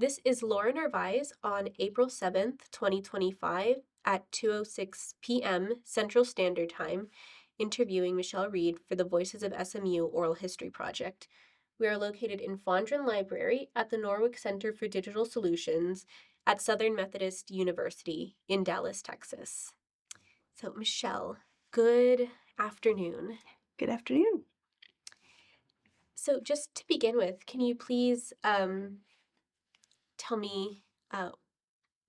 This is Laura Narvaez on April 7th, 2025 at 2:06 p.m. Central Standard Time, interviewing Michelle Ried for the Voices of SMU Oral History Project. We are located in Fondren Library at the Norwick Center for Digital Solutions at Southern Methodist University in Dallas, Texas. So, Michelle, good afternoon. Good afternoon. So, just to begin with, can you please tell me uh,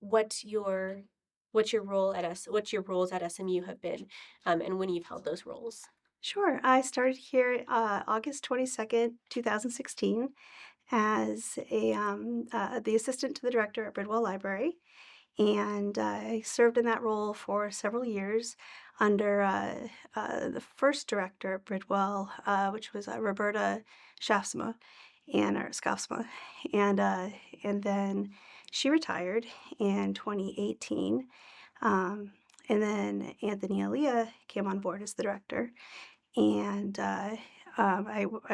what your what your roles at SMU have been, and when you've held those roles. Sure. I started here August 22nd, 2016, as the assistant to the director at Bridwell Library, and I served in that role for several years under the first director at Bridwell, which was Roberta Schaafsma, or Schaafsma, and uh, and then she retired in 2018. Um, and then Anthony Aaliyah came on board as the director, and I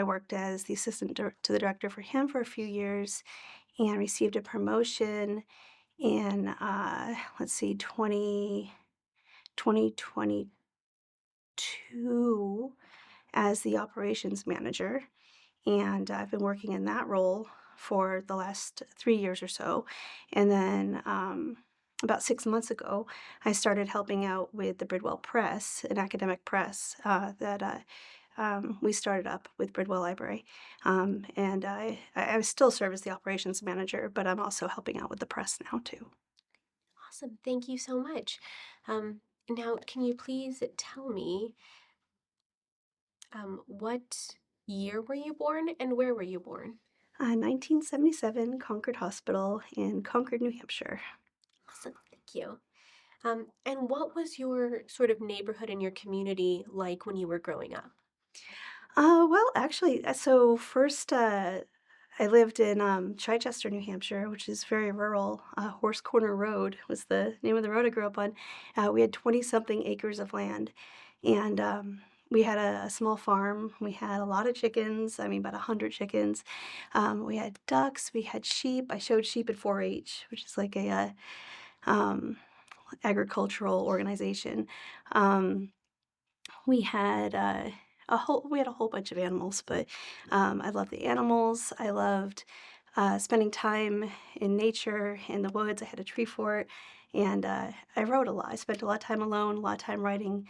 worked as the assistant to the director for him for a few years and received a promotion in, let's see, 2022 as the operations manager. And I've been working in that role for the last 3 years or so. And then about 6 months ago, I started helping out with the Bridwell Press, an academic press that we started up with Bridwell Library. And I still serve as the operations manager, but I'm also helping out with the press now too. Awesome, thank you so much. Now, can you please tell me what year were you born and where were you born? 1977 Concord Hospital in Concord, New Hampshire. Awesome, thank you. And what was your sort of neighborhood in your community like when you were growing up? Well, actually, so first, I lived in Chichester, New Hampshire, which is very rural. Horse Corner Road was the name of the road I grew up on. We had 20 something acres of land, and we had a small farm. We had a lot of chickens, I mean, about 100 chickens. We had ducks, we had sheep. I showed sheep at 4 H, which is like um, agricultural organization. Um, we had we had a whole bunch of animals, but I loved the animals. I loved spending time in nature, in the woods. I had a tree fort, and I wrote a lot. I spent a lot of time alone, a lot of time writing.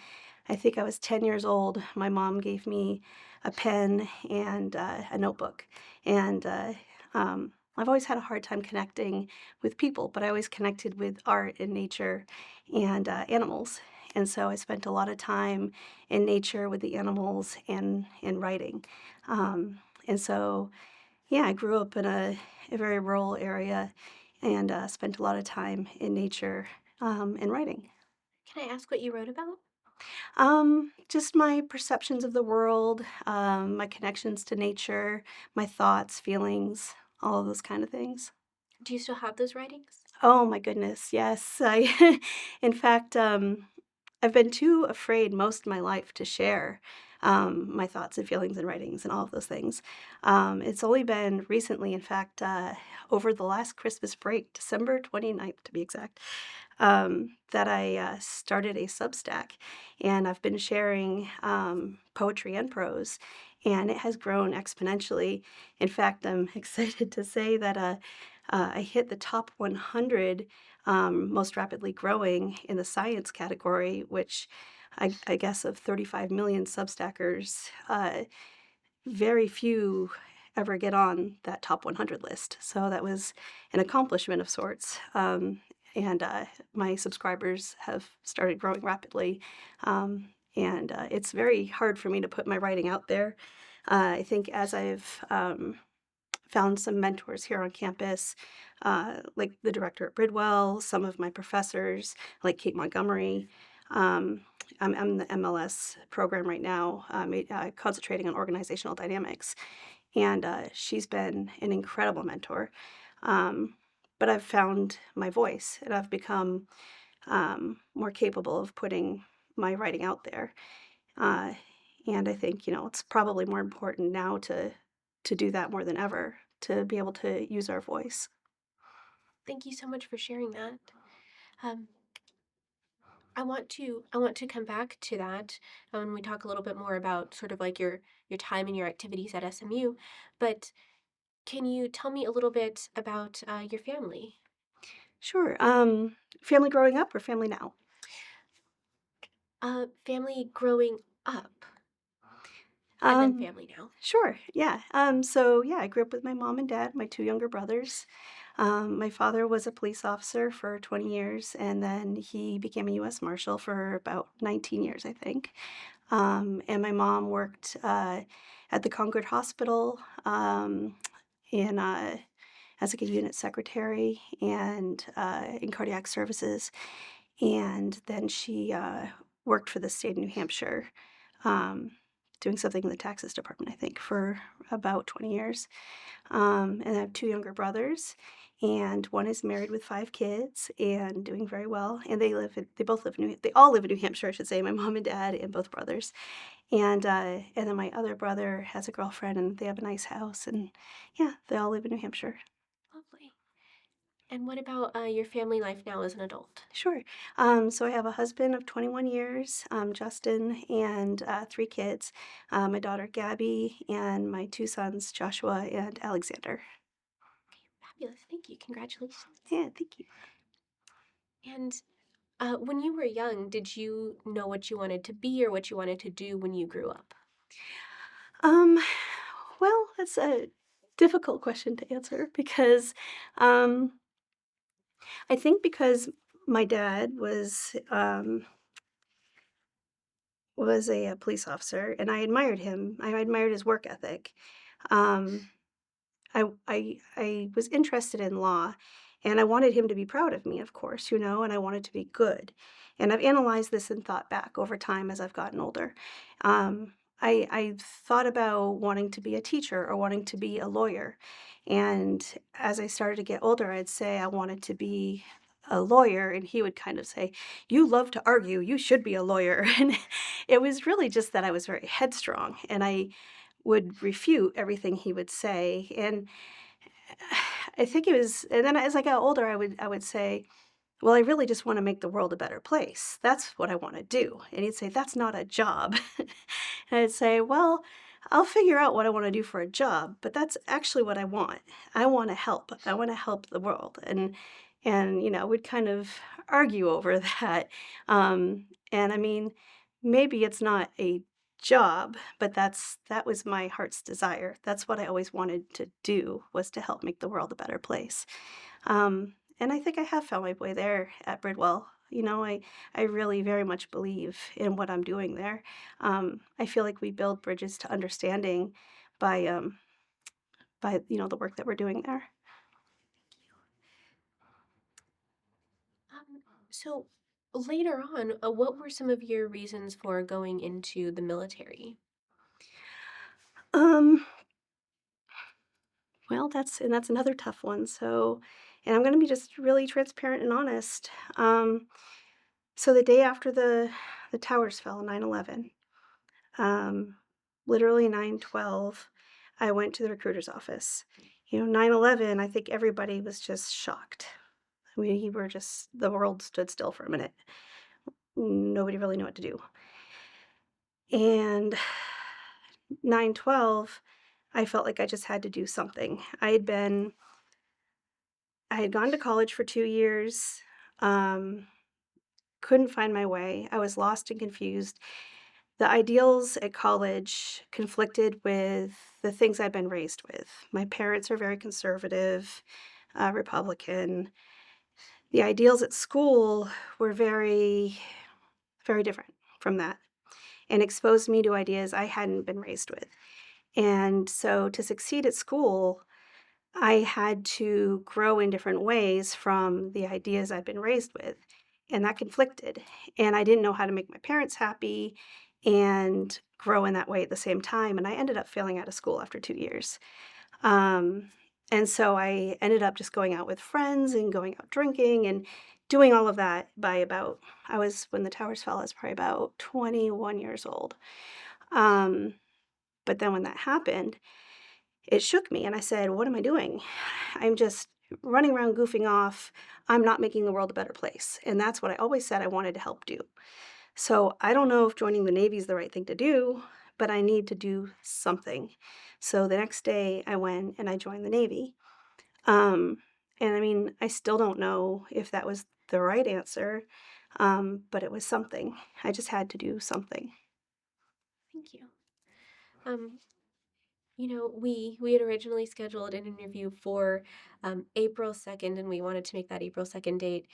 I think I was 10 years old. My mom gave me a pen and a notebook, and I've always had a hard time connecting with people, but I always connected with art and nature and animals. And so I spent a lot of time in nature with the animals and in writing. And so, yeah, I grew up in a very rural area and spent a lot of time in nature and writing. Can I ask what you wrote about? Just my perceptions of the world, my connections to nature, my thoughts, feelings, all of those kind of things. Do you still have those writings? Oh my goodness, yes. I in fact, I've been too afraid most of my life to share, my thoughts and feelings and writings and all of those things. It's only been recently, in fact, over the last Christmas break, December 29th to be exact, that I, started a Substack, and I've been sharing, poetry and prose, and it has grown exponentially. In fact, I'm excited to say that, I hit the top 100 most rapidly growing in the science category, which I guess of 35 million Substackers, very few ever get on that top 100 list. So that was an accomplishment of sorts. And my subscribers have started growing rapidly. And it's very hard for me to put my writing out there. I think as I've found some mentors here on campus, like the director at Bridwell, some of my professors, like Kate Montgomery. I'm the MLS program right now, concentrating on organizational dynamics, and she's been an incredible mentor. Um, but I've found my voice, and I've become more capable of putting my writing out there. Uh, and I think it's probably more important now to do that more than ever, to be able to use our voice. Thank you so much for sharing that. Um, I want to come back to that when we talk a little bit more about sort of like your time and your activities at SMU. But can you tell me a little bit about your family? Sure. Family growing up or family now? Family growing up, and then Um, family now. sure. Yeah. So yeah, I grew up with my mom and dad, my two younger brothers. My father was a police officer for 20 years, and then he became a U.S. Marshal for about 19 years, I think. And my mom worked at the Concord Hospital in as like a unit secretary and in cardiac services. And then she worked for the state of New Hampshire, um, doing something in the taxes department, I think, for about 20 years. And I have two younger brothers, and one is married with 5 kids and doing very well. And they both live in they all live in New Hampshire, I should say. My mom and dad and both brothers. And then my other brother has a girlfriend, and they have a nice house. And yeah, they all live in New Hampshire. Lovely. And what about your family life now as an adult? Sure. So I have a husband of 21 years, Justin, and 3 kids, my daughter Gabby, and my two sons, Joshua and Alexander. Fabulous. Thank you. Congratulations. Yeah, thank you. And when you were young, did you know what you wanted to be or what you wanted to do when you grew up? Um, well, that's a difficult question to answer because um, I think because my dad was a police officer, and I admired him. I admired his work ethic. Um, I was interested in law, and I wanted him to be proud of me, of course, and I wanted to be good. And I've analyzed this and thought back over time as I've gotten older. I thought about wanting to be a teacher or wanting to be a lawyer. And as I started to get older, I'd say I wanted to be a lawyer, and he would kind of say, "You love to argue, you should be a lawyer." And it was really just that I was very headstrong, and I would refute everything he would say. And I think it was and then as I got older, I would say, "Well, I really just wanna make the world a better place. That's what I wanna do." And he'd say, "That's not a job." And I'd say, "Well, I'll figure out what I wanna do for a job, but that's actually what I want. I wanna help. I wanna help the world." And we'd kind of argue over that. And I mean, maybe it's not a job, but that was my heart's desire. That's what I always wanted to do, was to help make the world a better place. And I think I have found my way there at Bridwell. I really very much believe in what I'm doing there. I feel like we build bridges to understanding by the work that we're doing there. So later on, what were some of your reasons for going into the military? Um, well, that's another tough one. And I'm going to be just really transparent and honest. So the day after the towers fell, 9/11, um, literally 9/12, I went to the recruiter's office. 9/11, I think everybody was just shocked. We were just the world stood still for a minute. Nobody really knew what to do. And 9/12, I felt like I just had to do something. I had gone to college for 2 years, um, couldn't find my way. I was lost and confused. The ideals at college conflicted with the things I'd been raised with. My parents are very conservative, Republican. The ideals at school were very, very different from that, and exposed me to ideas I hadn't been raised with. And so to succeed at school, I had to grow in different ways from the ideas I'd been raised with, and that conflicted. And I didn't know how to make my parents happy and grow in that way at the same time. And I ended up failing out of school after 2 years. Um, and so I ended up just going out with friends and going out drinking and doing all of that when the towers fell, I was probably about 21 years old. Um, but then when that happened, it shook me, and I said, "What am I doing? I'm just running around goofing off, I'm not making the world a better place. And that's what I always said I wanted to help do. So I don't know if joining the Navy is the right thing to do, but I need to do something. So the next day I went and I joined the Navy. Um, and I mean, I still don't know if that was the right answer, but it was something. I just had to do something. Thank you. Um, we had originally scheduled an interview for April 2nd, and we wanted to make that April 2nd date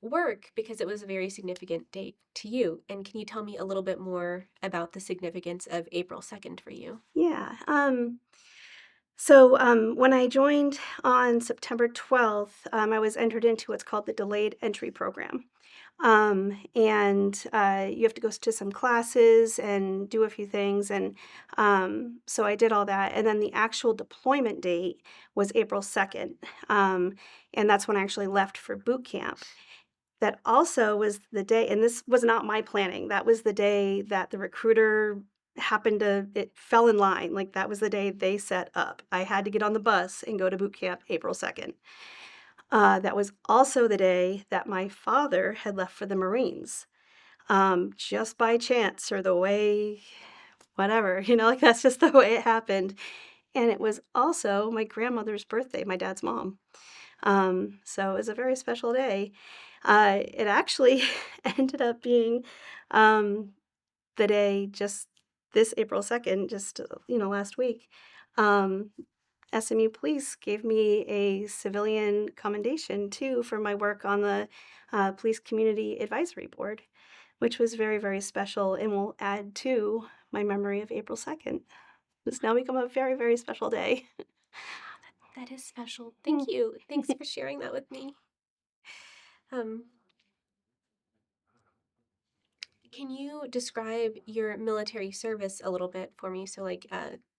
work because it was a very significant date to you. And can you tell me a little bit more about the significance of April 2nd for you? Yeah. So when I joined on September 12th, I was entered into what's called the Delayed Entry Program. And you have to go to some classes and do a few things. And so I did all that. And then the actual deployment date was April 2nd. Um, and that's when I actually left for boot camp. That also was the day, and this was not my planning. That was the day that the recruiter happened to, it fell in line. Like that was the day they set up. I had to get on the bus and go to boot camp April 2nd. That was also the day that my father had left for the Marines, just by chance or the way, whatever, like that's just the way it happened. And it was also my grandmother's birthday, my dad's mom. So it was a very special day. It actually ended up being um, the day just this April 2nd, just, last week. Um, SMU Police gave me a civilian commendation too for my work on the Police Community Advisory Board, which was very, very special and will add to my memory of April 2nd. It's now become a very, very special day. That is special. Mm. Thank you. Thanks for sharing that with me. Um, can you describe your military service a little bit for me? So, like,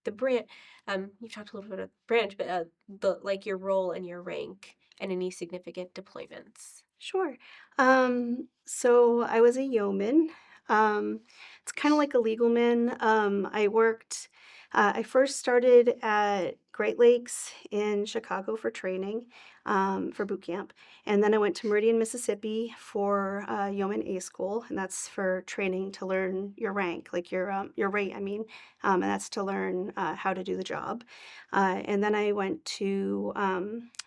the branch. You've talked a little bit about branch, but the like your role and your rank and any significant deployments. Sure. So I was a yeoman. Um, it's kind of like a legal man. I first started at Great Lakes in Chicago for training, for boot camp. And then I went to Meridian, Mississippi for yeoman A school. And that's for training to learn your rank, like your rate, I mean. And that's to learn how to do the job. And then I went to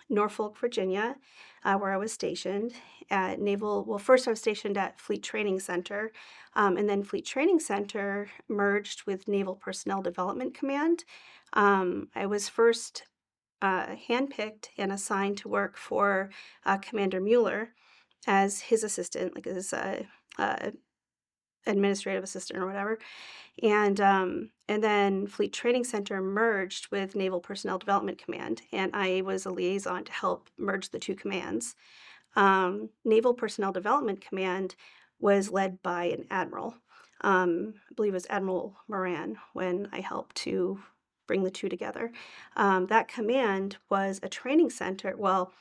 Norfolk, Virginia, where I was stationed at Naval. Well, first I was stationed at Fleet Training Center, and then Fleet Training Center merged with Naval Personnel Development Command. I was first handpicked and assigned to work for Commander Mueller as his assistant, like his uh, administrative assistant or whatever. And then Fleet Training Center merged with Naval Personnel Development Command, and I was a liaison to help merge the two commands. Naval Personnel Development Command was led by an admiral. I believe it was Admiral Moran when I helped to bring the two together. That command was a training center. Well,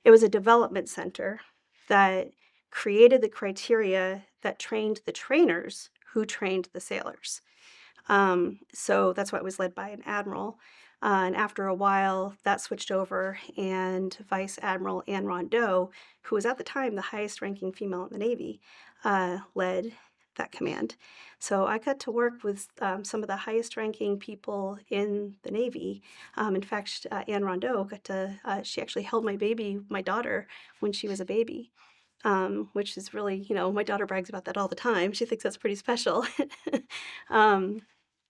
it was a development center that created the criteria that trained the trainers who trained the sailors. So that's why it was led by an admiral. And after a while, that switched over, and Vice Admiral Anne Rondeau, who was at the time the highest ranking female in the Navy, led that command. So I got to work with some of the highest ranking people in the Navy. In fact, Anne Rondeau she actually held my daughter, when she was a baby. Which is really, my daughter brags about that all the time. She thinks that's pretty special. um,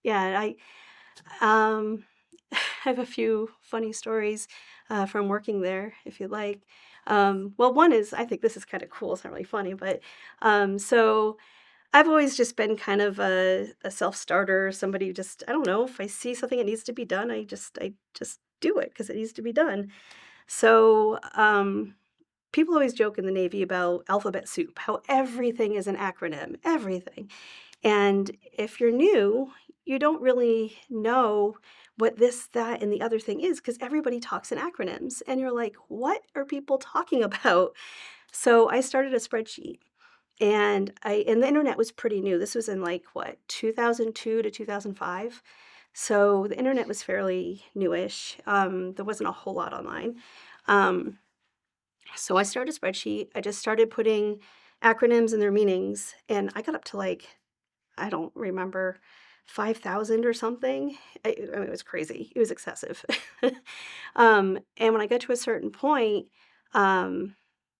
yeah, um, I have a few funny stories from working there, if you'd like. Well, one is, I think this is kind of cool. It's not really funny, but so I've always just been kind of a self-starter, somebody who just, I don't know, if I see something that needs to be done, I just do it because it needs to be done. So people always joke in the Navy about alphabet soup, how everything is an acronym, everything. And if you're new, you don't really know what this, that, and the other thing is because everybody talks in acronyms. And you're like, what are people talking about? So I started a spreadsheet. And the internet was pretty new. This was in like what, 2002 to 2005. So the internet was fairly newish. There wasn't a whole lot online. Um, so I started a spreadsheet. I just started putting acronyms and their meanings, and I got up to like, I don't remember, 5,000 or something. I mean, it was crazy. It was excessive. And when I got to a certain point, um,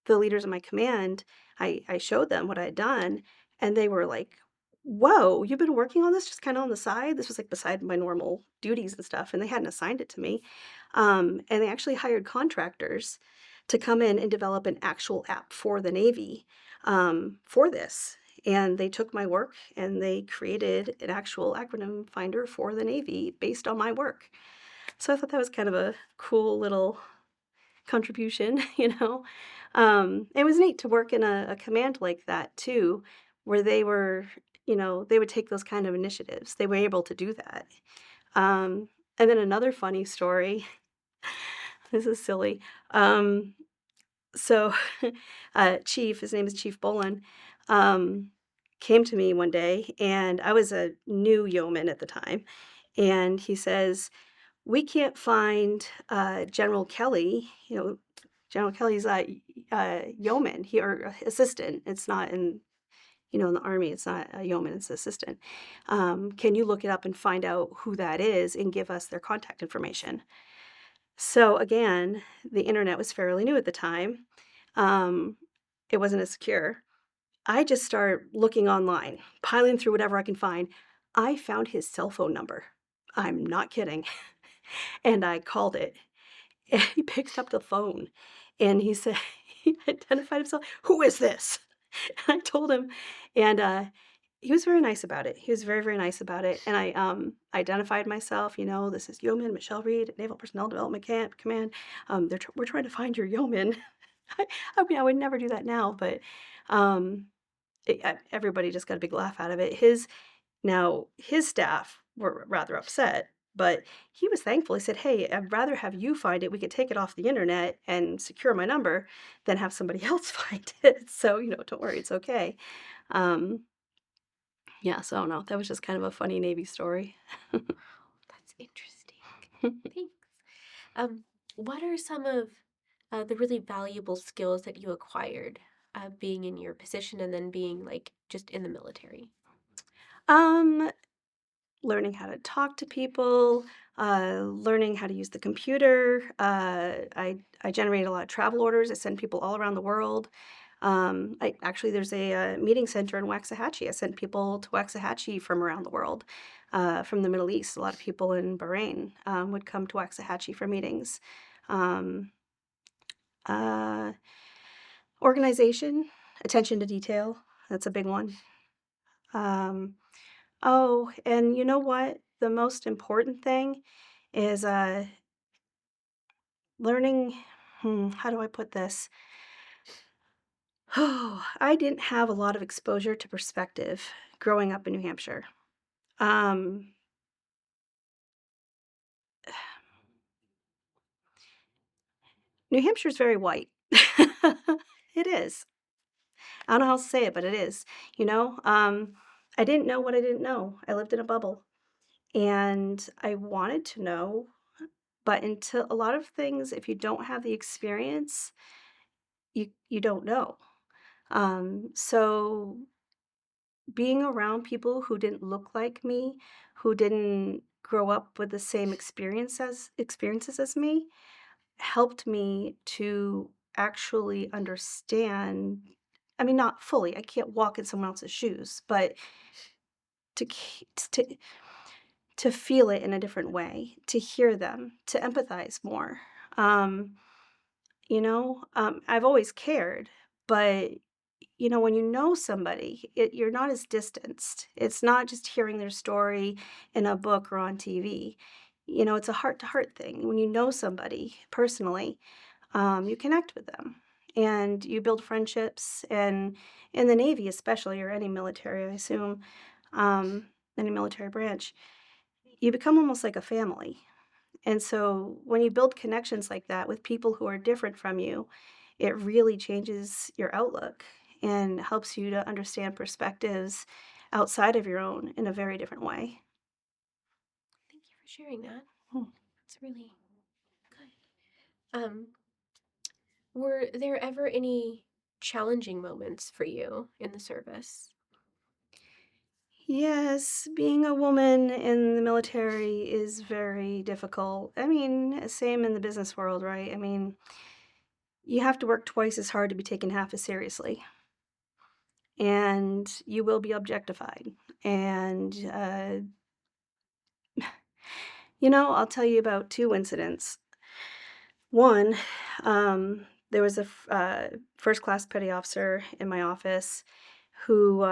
the leaders of my command, I showed them what I had done, and they were like, "Whoa, you've been working on this just kind of on the side?" This was like beside my normal duties and stuff, and they hadn't assigned it to me. And they actually hired contractors to come in and develop an actual app for the Navy for this. And they took my work and they created an actual acronym finder for the Navy based on my work. So I thought that was kind of a cool little contribution, you know. It was neat to work in a command like that too, where they were, they would take those kind of initiatives. They were able to do that. Um, and then another funny story. This is silly. Um, so, Chief, his name is Chief Bolin, um, came to me one day, and I was a new yeoman at the time, and he says, "We can't find General Kelly." General Kelly's yeoman, or assistant. It's not in the army. It's not a yeoman. It's assistant. Can you look it up and find out who that is and give us their contact information? So again, the internet was fairly new at the time. Um, it wasn't as secure. I just start looking online, piling through whatever I can find. I found his cell phone number. I'm not kidding. And I called it. And he picked up the phone and he said, he identified himself. "Who is this?" And I told him. And he was very nice about it. He was very, very nice about it. And I identified myself. This is Yeoman Michelle Ried, Naval Personnel Development Command. We're trying to find your yeoman. I mean, I would never do that now, but um, everybody just got a big laugh out of it. His staff were rather upset, but he was thankful. He said, "Hey, I'd rather have you find it. We could take it off the internet and secure my number than have somebody else find it. So, don't worry, it's okay." Um, yeah, so no, that was just kind of a funny Navy story. That's interesting. Thanks. Um, what are some of the really valuable skills that you acquired being in your position and then being like just in the military? um, Learning how to talk to people, learning how to use the computer. I generate a lot of travel orders. I send people all around the world. There's a meeting center in Waxahachie. I sent people to Waxahachie from around the world, from the Middle East. A lot of people in Bahrain would come to Waxahachie for meetings. Um, uh, Organization, attention to detail. That's a big one. Um, oh, and you know what? The most important thing is learning. How do I put this? Oh, I didn't have a lot of exposure to perspective growing up in New Hampshire. Um, New Hampshire's very white. It is. I don't know how else to say it, but it is. You know, I didn't know what I didn't know. I lived in a bubble, and I wanted to know, but until a lot of things, if you don't have the experience, you don't know. So being around people who didn't look like me, who didn't grow up with the same experiences as me, helped me to actually understand. I mean, not fully. I can't walk in someone else's shoes, but to k- to feel it in a different way, to hear them, to empathize more. Um, I've always cared, but when you know somebody, you're not as distanced. It's not just hearing their story in a book or on TV. It's a heart to heart thing. When you know somebody personally, you connect with them and you build friendships. And in the Navy, especially, or any military, I assume, um, any military branch, you become almost like a family. And so when you build connections like that with people who are different from you, it really changes your outlook and helps you to understand perspectives outside of your own in a very different way. Thank you for sharing that. Hmm. It's really good. Were there ever any challenging moments for you in the service? Yes, being a woman in the military is very difficult. I mean, same in the business world, right? I mean, you have to work twice as hard to be taken half as seriously, and you will be objectified. And, I'll tell you about two incidents. One, there was a first class petty officer in my office who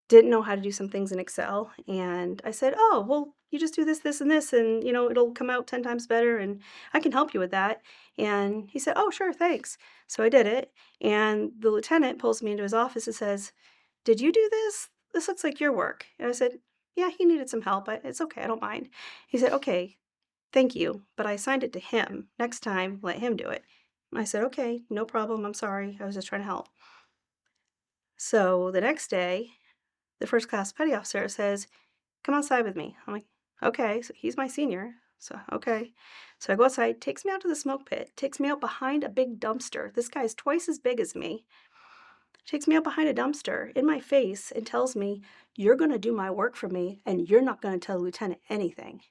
didn't know how to do some things in Excel. And I said, "Oh, well, you just do this, this, and this, and it'll come out 10 times better, and I can help you with that." And he said, "Oh, sure, thanks." So I did it. And the lieutenant pulls me into his office and says, "Did you do this? This looks like your work." And I said, "Yeah, he needed some help. It's okay. I don't mind." He said, "Okay, thank you, but I assigned it to him. Next time, let him do it." I said, "Okay, no problem. I'm sorry. I was just trying to help." So the next day, the first class petty officer says, "Come outside with me." I'm like, "Okay." So he's my senior. So, okay. So I go outside, takes me out to the smoke pit, takes me out behind a big dumpster. This guy's twice as big as me. Takes me out behind a dumpster in my face and tells me, "You're going to do my work for me and you're not going to tell the lieutenant anything."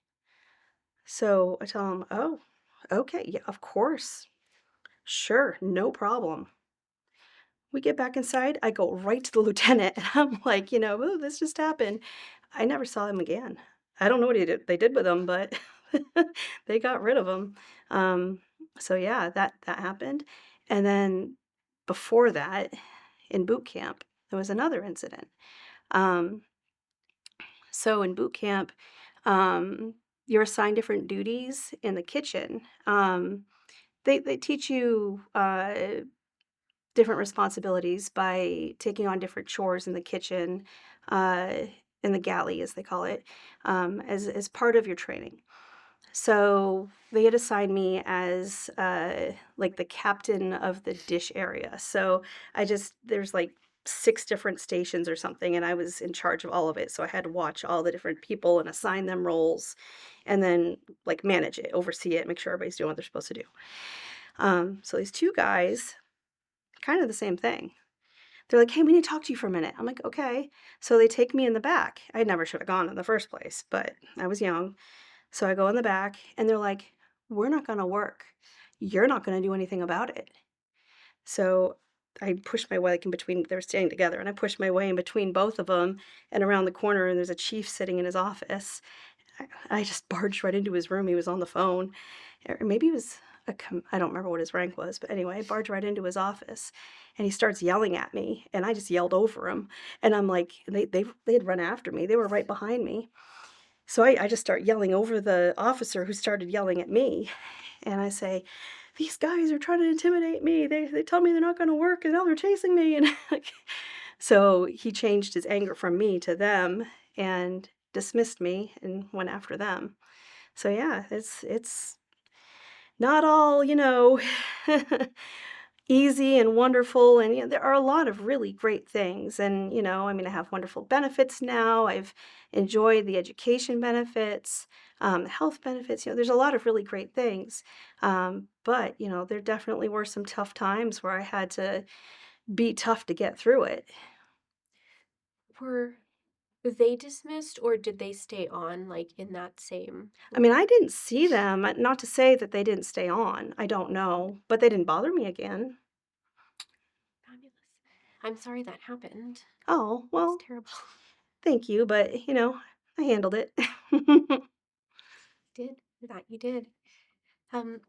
So I tell him, "Oh, okay. Yeah, of course. Sure. No problem." We get back inside. I go right to the lieutenant and I'm like, "Oh, this just happened." I never saw him again. I don't know what they did with him, but they got rid of him. Um, so yeah, that happened. And then before that, in boot camp, there was another incident. Um, so in boot camp, um, you're assigned different duties in the kitchen. They teach you different responsibilities by taking on different chores in the kitchen, uh, in the galley, as they call it, as part of your training. So they had assigned me as like the captain of the dish area. So there's like six different stations or something, and I was in charge of all of it. So I had to watch all the different people and assign them roles, and then like manage it, oversee it, make sure everybody's doing what they're supposed to do. So these two guys, kind of the same thing. They're like, "Hey, we need to talk to you for a minute." I'm like, "Okay." So they take me in the back. I never should have gone in the first place, but I was young. So I go in the back and they're like, "We're not gonna work. You're not gonna do anything about it." So I pushed my way like in between, they were standing together, and I pushed my way in between both of them and around the corner, and there's a chief sitting in his office. I just barged right into his room. He was on the phone. Or maybe he was I don't remember what his rank was, but anyway, I barged right into his office and he starts yelling at me and I just yelled over him. And I'm like, they had run after me. They were right behind me. So I just start yelling over the officer who started yelling at me. And I say, "These guys are trying to intimidate me. They tell me they're not gonna work and now they're chasing me." And like, so he changed his anger from me to them and dismissed me and went after them. So yeah, it's not all, easy and wonderful, and there are a lot of really great things. And I mean, I have wonderful benefits now. I've enjoyed the education benefits, the health benefits. There's a lot of really great things. But there definitely were some tough times where I had to be tough to get through it. Were they dismissed or did they stay on, like, in that same I mean, I didn't see them. Not to say that they didn't stay on. I don't know, but they didn't bother me again. fabulous. I'm sorry that happened. Oh, That's well, terrible. thank you, but I handled it. Did that you did. Um,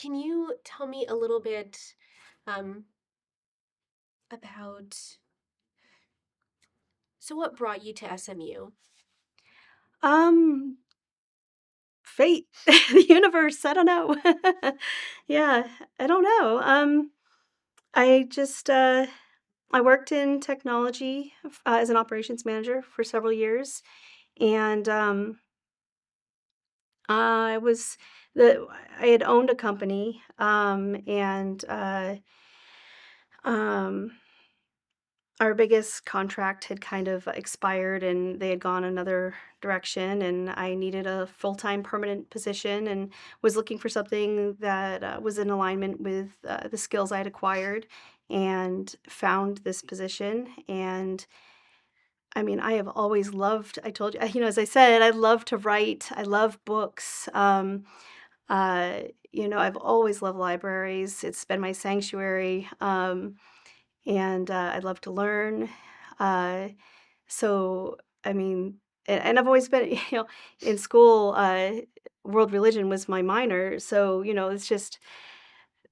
can you tell me a little bit um about what brought you to SMU? um, Fate, the universe, I don't know. Yeah, I don't know. I just I worked in technology as an operations manager for several years, and I was the I had owned a company, and um, our biggest contract had kind of expired and they had gone another direction, and I needed a full-time permanent position and was looking for something that was in alignment with the skills I'd acquired, and found this position. And I mean, I have always loved, I told you, as I said, I love to write, I love books. Uh, I've always loved libraries. It's been my sanctuary. And I love to learn. Uh, so, I mean, and I've always been, in school, world religion was my minor. So, it's just,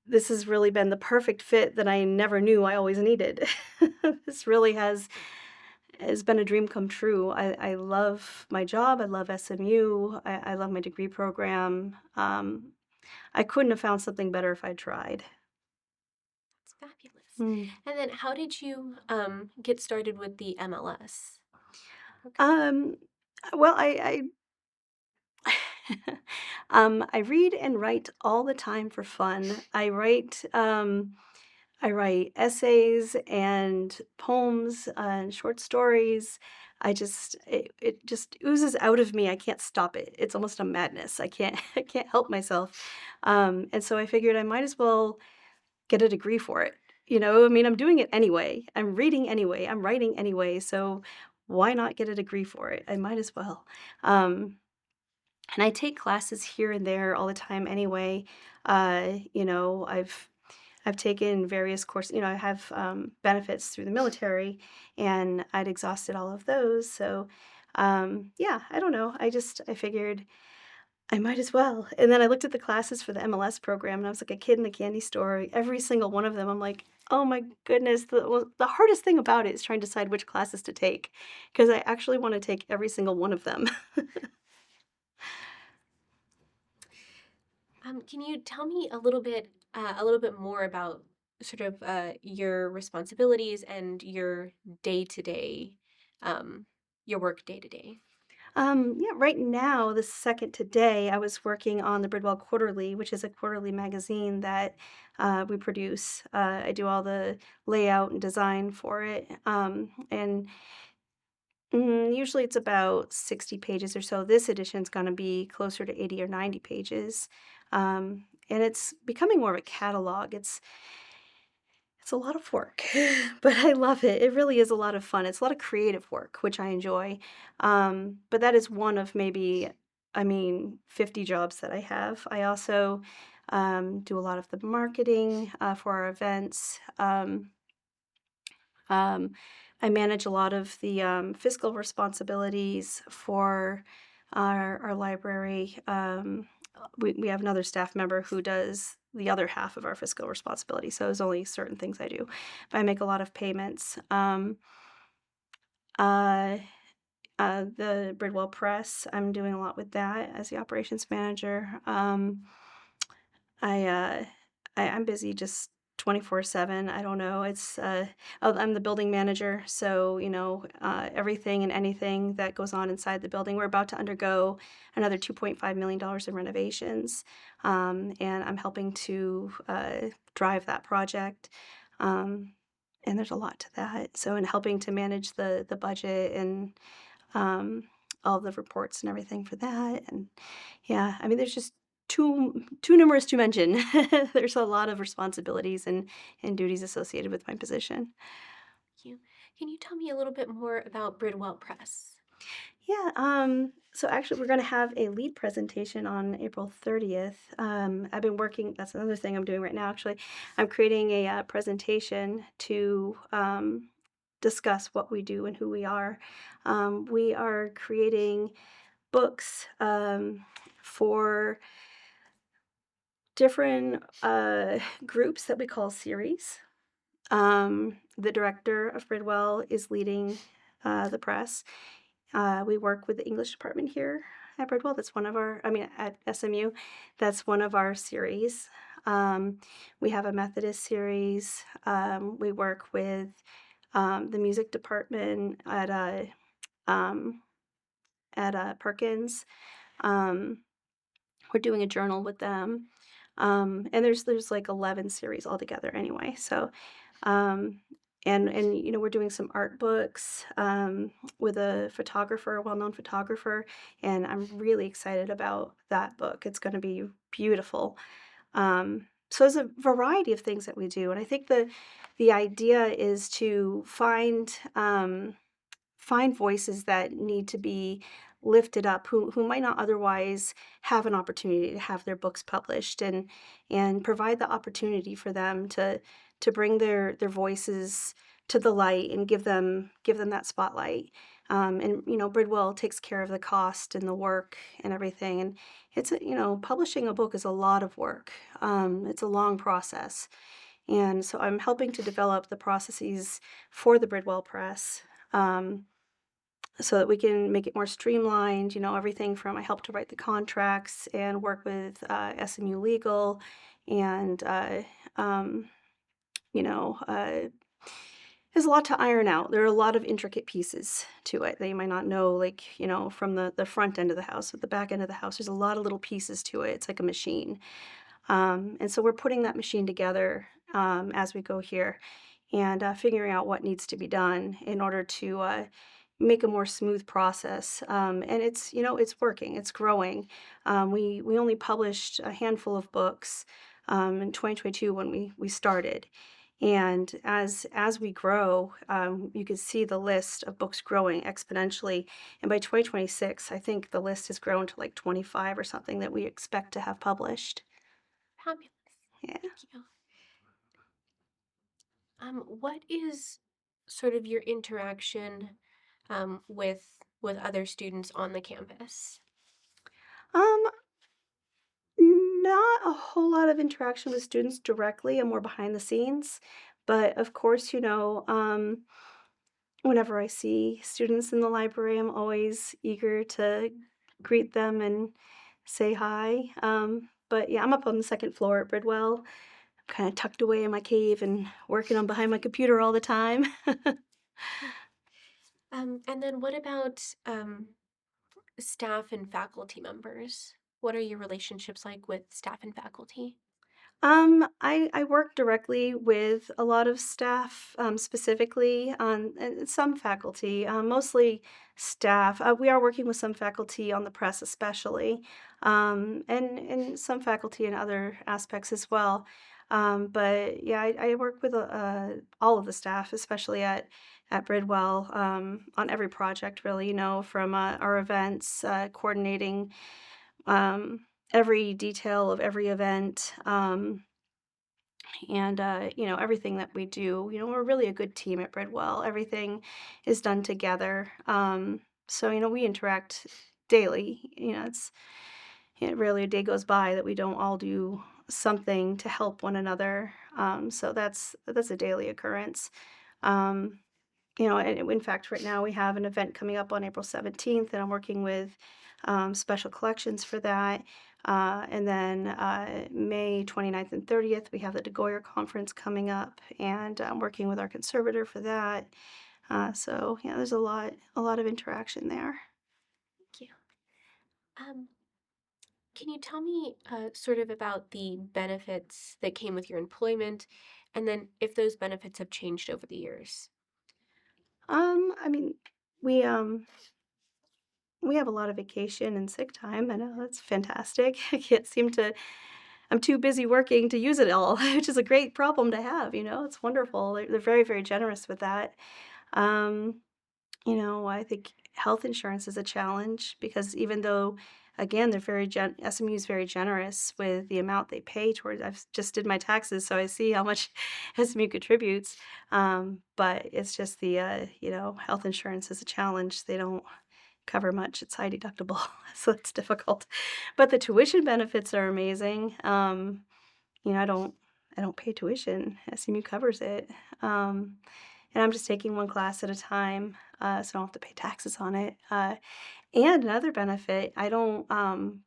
this has really been the perfect fit that I never knew I always needed. This really has been a dream come true. I love my job. I love SMU. I love my degree program. I couldn't have found something better if I tried. It's fabulous. Mm. And then how did you get started with the MLS? Okay. Um, well, I read and write all the time for fun. I write essays and poems and short stories. It just oozes out of me. I can't stop it. It's almost a madness. I can't I can't help myself. And so I figured I might as well get a degree for it. I mean, I'm doing it anyway. I'm reading anyway. I'm writing anyway. So why not get a degree for it? I might as well. And I take classes here and there all the time anyway. I've taken various courses. I have benefits through the military, and I'd exhausted all of those. So, yeah, I don't know. I figured I might as well. And then I looked at the classes for the MLS program, and I was like a kid in the candy store. Every single one of them, I'm like, oh my goodness. The hardest thing about it is trying to decide which classes to take, because I actually want to take every single one of them. Can you tell me a little bit more about sort of your responsibilities and your day to day, your work day to day? Yeah, right now, the second today, I was working on the Bridwell Quarterly, which is a quarterly magazine that we produce. I do all the layout and design for it. And usually it's about 60 pages or so. This edition's going to be closer to 80 or 90 pages. And it's becoming more of a catalog. It's a lot of work, but I love it. It really is a lot of fun. It's a lot of creative work, which I enjoy. But that is one of maybe, I mean, 50 jobs that I have. I also do a lot of the marketing for our events. Um, I manage a lot of the fiscal responsibilities for our library. We have another staff member who does the other half of our fiscal responsibility. So there's only certain things I do, but I make a lot of payments. Uh, the Bridwell Press, I'm doing a lot with that as the operations manager. I, uh, I'm busy just 24/7. I don't know. I'm the building manager, so, everything and anything that goes on inside the building. We're about to undergo another $2.5 million in renovations, and I'm helping to drive that project. Um, and there's a lot to that. So, in helping to manage the budget and um, all the reports and everything for that. And yeah, I mean, there's just too numerous to mention. There's a lot of responsibilities and duties associated with my position. You Can you tell me a little bit more about Bridwell Press? Yeah, so actually we're gonna have a lead presentation on April 30th. I've been working, that's another thing I'm doing right now, actually. I'm creating a presentation to discuss what we do and who we are. We are creating books for different groups that we call series. The director of Bridwell is leading the press. We work with the English department here at Bridwell. That's one of our, I mean, at SMU, that's one of our series. We have a Methodist series. We work with the music department um, at Perkins. Um, we're doing a journal with them. And there's like 11 series altogether anyway. So, um, and we're doing some art books, with a photographer, a well-known photographer, and I'm really excited about that book. It's gonna be beautiful. So there's a variety of things that we do, and I think the idea is to find voices that need to be lifted up who might not otherwise have an opportunity to have their books published, and provide the opportunity for them to bring their voices to the light and give them that spotlight. And Bridwell takes care of the cost and the work and everything. And publishing a book is a lot of work. It's a long process. And so I'm helping to develop the processes for the Bridwell Press. So that we can make it more streamlined, everything from I help to write the contracts and work with SMU Legal and, um, you know, uh, there's a lot to iron out. There are a lot of intricate pieces to it that you might not know, like, from the front end of the house, with the back end of the house. There's a lot of little pieces to it. It's like a machine. And so we're putting that machine together as we go here and figuring out what needs to be done in order to make a more smooth process. And it's working, it's growing. We only published a handful of books in 2022 when we started. And as we grow, you can see the list of books growing exponentially. And by 2026, I think the list has grown to like 25 or something that we expect to have published. Fabulous. Yeah. Thank you. What is sort of your interaction with other students on the campus? Um, Not a whole lot of interaction with students directly. I'm more behind the scenes. But of course, whenever I see students in the library, I'm always eager to greet them and say hi. But yeah, I'm up on the second floor at Bridwell, kind of tucked away in my cave and working on behind my computer all the time. And then what about staff and faculty members? What are your relationships like with staff and faculty? I work directly with a lot of staff, specifically on and some faculty, mostly staff. We are working with some faculty on the press, especially, and some faculty in other aspects as well. But yeah, I work with all of the staff, especially at Bridwell, on every project, really. From our events, coordinating every detail of every event, and everything that we do. We're really a good team at Bridwell. Everything is done together. So we interact daily. Rarely a day goes by that we don't all do something to help one another. So that's a daily occurrence. Um, and in fact, right now we have an event coming up on April 17th, and I'm working with special collections for that. And then May 29th and 30th, we have the DeGoyer Conference coming up, and I'm working with our conservator for that. So yeah, there's a lot of interaction there. Thank you. Um, can you tell me sort of about the benefits that came with your employment, and then if those benefits have changed over the years? I mean, we um we have a lot of vacation and sick time. I know that's fantastic. I can't seem to I'm too busy working to use it all, which is a great problem to have, It's wonderful. They're very, very generous with that. Um, I think health insurance is a challenge because even though, again, SMU is very generous with the amount they pay towards. I've just did my taxes, so I see how much SMU contributes. But it's just health insurance is a challenge. They don't cover much. It's high deductible, so it's difficult. But the tuition benefits are amazing. I don't pay tuition. SMU covers it. And I'm just taking one class at a time, so I don't have to pay taxes on it. And another benefit, I don't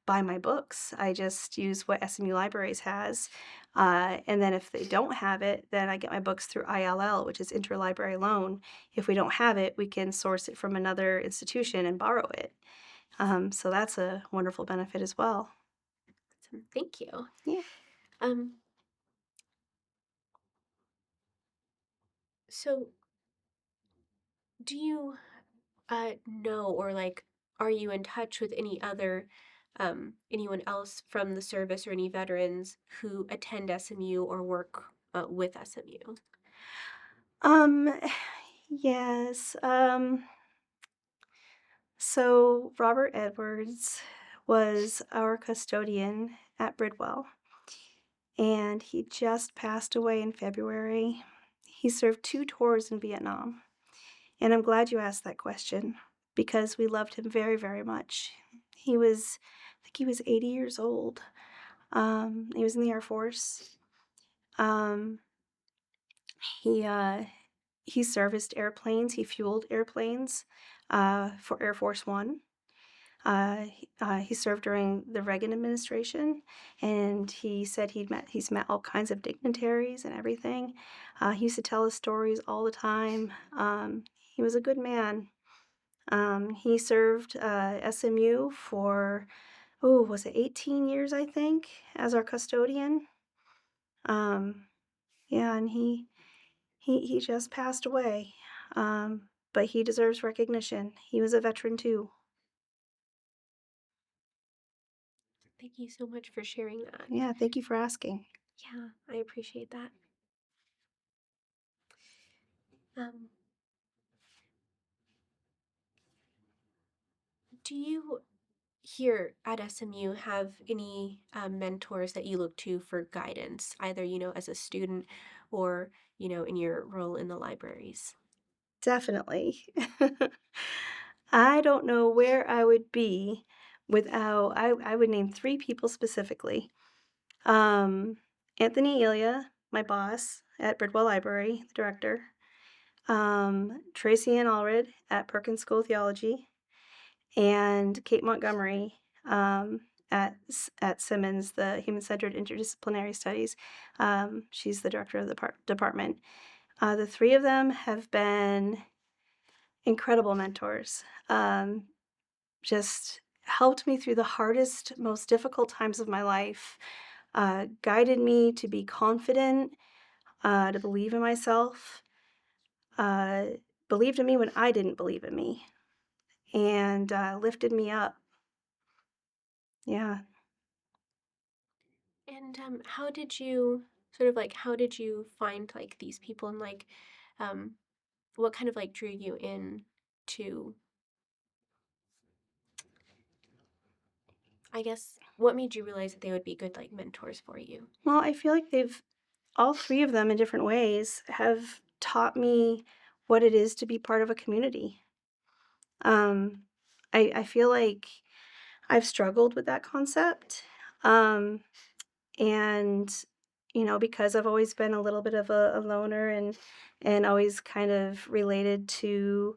buy my books. I just use what SMU Libraries has. And then if they don't have it, then I get my books through ILL, which is Interlibrary Loan. If we don't have it, we can source it from another institution and borrow it. So that's a wonderful benefit as well. Thank you. Yeah. Um, So, do you know, or like, are you in touch with any other anyone else from the service or any veterans who attend SMU or work with SMU? Um, yes. So Robert Edwards was our custodian at Bridwell, and he just passed away in February. He served 2 tours in Vietnam, and I'm glad you asked that question because we loved him very, very much. I think he was 80 years old. He was in the Air Force. Um, he, uh, he serviced airplanes, he fueled airplanes, for Air Force One. He served during the Reagan administration, and he said he's met all kinds of dignitaries and everything. He used to tell us stories all the time. He was a good man. He served SMU for, oh, was it 18 years, I think, as our custodian. Um, yeah, and he just passed away. But he deserves recognition. He was a veteran too. Thank you so much for sharing that. Yeah, thank you for asking. Yeah, I appreciate that. Um, do you here at SMU have any mentors that you look to for guidance, either, as a student or, in your role in the libraries? Definitely. I don't know where I would be without I would name 3 people specifically. Um, Anthony Elia, my boss at Bridwell Library, the director. Tracy Ann Allred at Perkins School of Theology, and Kate Montgomery, at Simmons, the Human-Centered Interdisciplinary Studies. She's the director of the department. The 3 of them have been incredible mentors. Just helped me through the hardest, most difficult times of my life, guided me to be confident, to believe in myself, uh, believed in me when I didn't believe in me, and lifted me up. Yeah. And how did you find like these people, and like um what kind of like drew you in to, I guess, what made you realize that they would be good like mentors for you? Well, I feel like all 3 of them in different ways have taught me what it is to be part of a community. Um, I feel like I've struggled with that concept. Um, and because I've always been a little bit of a loner and always kind of related to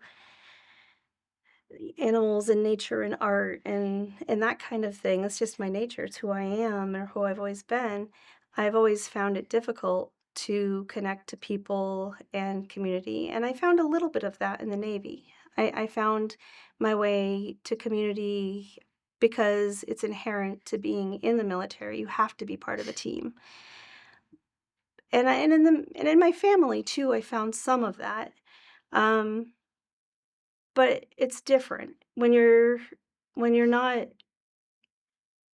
animals and nature and art and that kind of thing. It's just my nature. It's who I am or who I've always been. I've always found it difficult to connect to people and community. And I found a little bit of that in the Navy. I found my way to community because it's inherent to being in the military. You have to be part of a team. And in my family too, I found some of that. Um, but it's different when you're not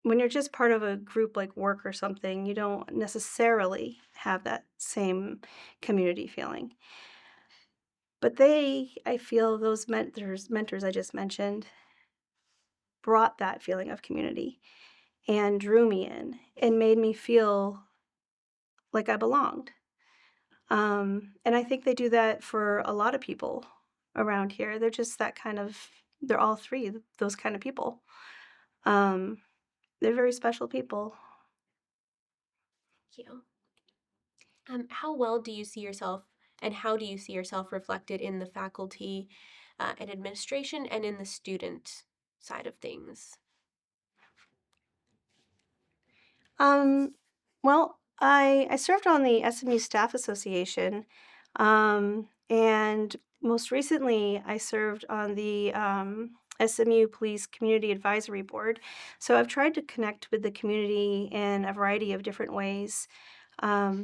when you're just part of a group like work or something, you don't necessarily have that same community feeling. But I feel those mentors I just mentioned brought that feeling of community and drew me in and made me feel like I belonged. And I think they do that for a lot of people around here. They're all 3 those kind of people. Um, they're very special people. Thank you. How well do you see yourself, and how do you see yourself reflected in the faculty and administration and in the student side of things? Um, well, I served on the SMU Staff Association, and most recently I served on the SMU Police Community Advisory Board. So I've tried to connect with the community in a variety of different ways. Because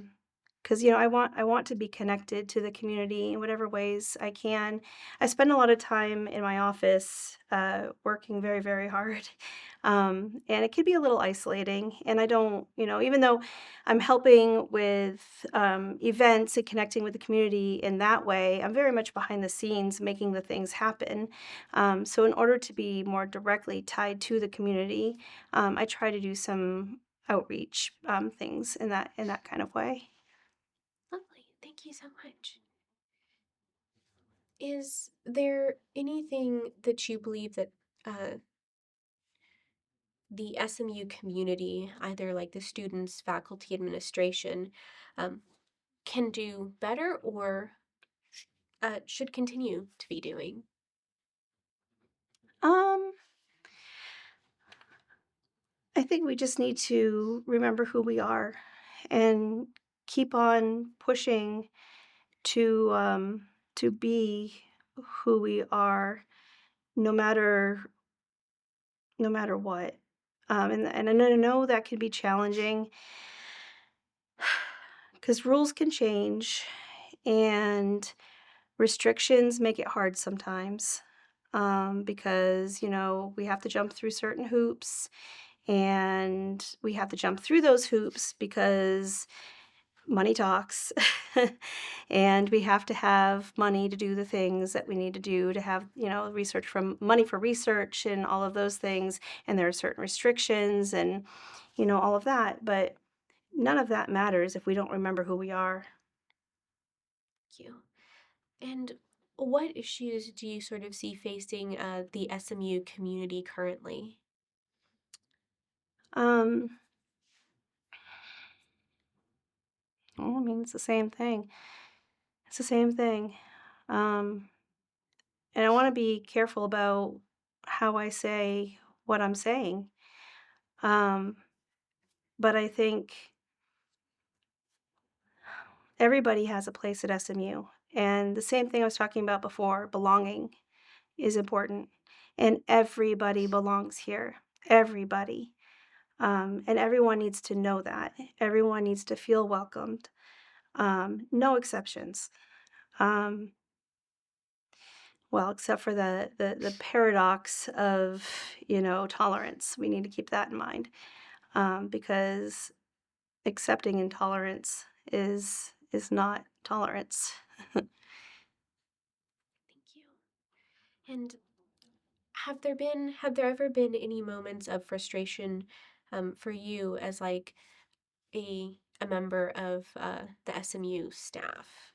'cause, I want to be connected to the community in whatever ways I can. I spend a lot of time in my office, working very, very hard, and it can be a little isolating, and I don't even though I'm helping with, events and connecting with the community in that way, I'm very much behind the scenes making the things happen. So in order to be more directly tied to the community, I try to do some outreach, things in that kind of way. Lovely. Thank you so much. Is there anything that you believe that uh, the SMU community, either like the students, faculty, administration, um, can do better or should continue to be doing? Um, I think we just need to remember who we are and keep on pushing to be who we are no matter what. And I know that can be challenging because rules can change and restrictions make it hard sometimes, because, we have to jump through certain hoops, and we have to jump through those hoops because money talks. And we have to have money to do the things that we need to do to have, research from money for research and all of those things. And there are certain restrictions and, all of that. But none of that matters if we don't remember who we are. Thank you. And what issues do you sort of see facing the SMU community currently? Um, well, I mean, it's the same thing. It's the same thing. Um, and I want to be careful about how I say what I'm saying. Um, but I think everybody has a place at SMU. And the same thing I was talking about before, belonging is important. And everybody belongs here. Everybody. And everyone needs to know that. Everyone needs to feel welcomed. No exceptions. Um, well, except for the paradox of, tolerance. We need to keep that in mind, because accepting intolerance is not tolerance. Thank you. And have there ever been any moments of frustration for you as like a member of the SMU staff?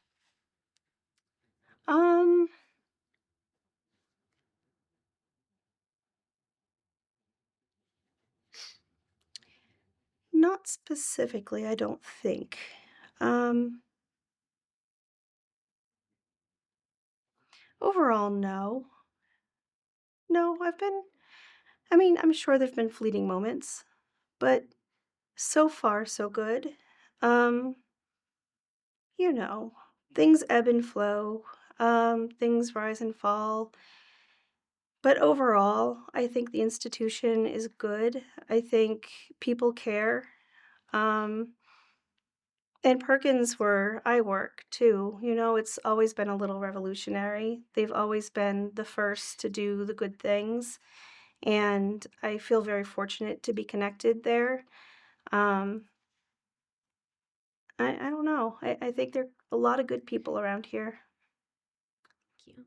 Um, Not specifically, I don't think. Um, Overall, no. No, I mean, I'm sure there've been fleeting moments, but so far so good. Um, you know, things ebb and flow, things rise and fall, but overall, I think the institution is good. I think people care. Um, and Perkins, where I work too, it's always been a little revolutionary. They've always been the first to do the good things, and I feel very fortunate to be connected there. Um, I don't know. I think there are a lot of good people around here. Thank you.